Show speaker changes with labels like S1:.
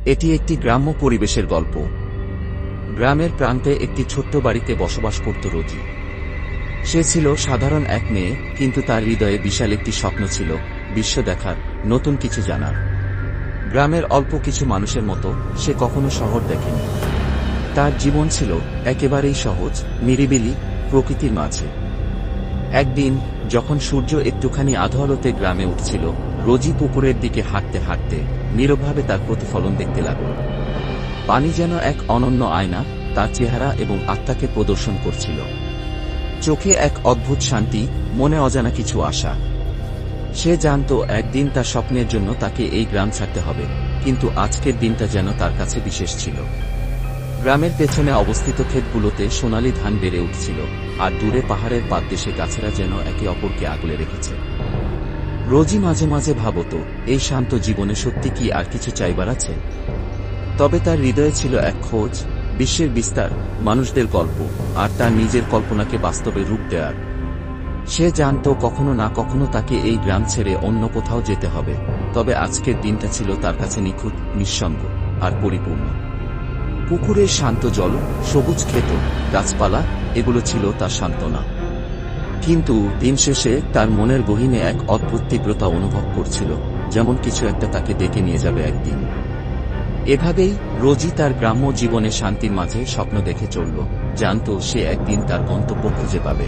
S1: এটি একটি গ্রাম্য পরিবেশের গল্প। গ্রামের প্রান্তে একটি ছোট্ট বাড়িতে বসবাস করত রোজি। সে ছিল সাধারণ এক মেয়ে, কিন্তু তার হৃদয়ে বিশাল একটি স্বপ্ন ছিল, বিশ্ব দেখার, নতুন কিছু জানার। গ্রামের অল্প কিছু মানুষের মতো সে কখনো শহর দেখেনি। তার জীবন ছিল একেবারেই সহজ, নিরিবিলি, প্রকৃতির মাঝে। একদিন যখন সূর্য একটুখানি আধো আলোতে গ্রামে উঠছিল, রোজি পুকুরের দিকে হাঁটতে হাঁটতে নীরবভাবে তার প্রতিফলন দেখতে লাগল। পানি যেন এক অনন্য আয়না, তার চেহারা এবং আত্মাকে প্রদর্শন করছিল। চোখে এক অদ্ভুত শান্তি, মনে অজানা কিছু আশা। সে জানত একদিন তার স্বপ্নের জন্য তাকে এই গ্রাম ছাড়তে হবে, কিন্তু আজকের দিনটা যেন তার কাছে বিশেষ ছিল। গ্রামের পেছনে অবস্থিত ক্ষেতগুলোতে সোনালি ধান বেড়ে উঠছিল, আর দূরে পাহাড়ের পাদদেশে গাছেরা যেন একে অপরকে আগলে রেখেছে। রোজি মাঝে মাঝে ভাবত, এই শান্ত জীবনে সত্যি কি আর কিছু চাইবার আছে? তবে তার হৃদয়ে ছিল এক খোঁজ, বিশ্বের বিস্তার, মানুষদের গল্প, আর তার নিজের কল্পনাকে বাস্তবে রূপ দেওয়ার। সে জানত কখনো না কখনো তাকে এই গ্রাম ছেড়ে অন্য কোথাও যেতে হবে, তবে আজকের দিনটা ছিল তার কাছে নিখুঁত, নিঃসঙ্গ আর পরিপূর্ণ। পুকুরের শান্ত জল, সবুজ ক্ষেত, গাছপালা, এগুলো ছিল তার সান্ত্বনা। কিন্তু দিন শেষে তার মনের গহীনে এক অদ্ভুত তীব্রতা অনুভব করছিল, যেমন কিছু একটা তাকে ডেকে নিয়ে যাবে একদিন। এভাবেই রোজি তার গ্রাম্য জীবনে শান্তির মাঝে স্বপ্ন দেখে চলল, জানত সে একদিন তার গন্তব্য খুঁজে পাবে।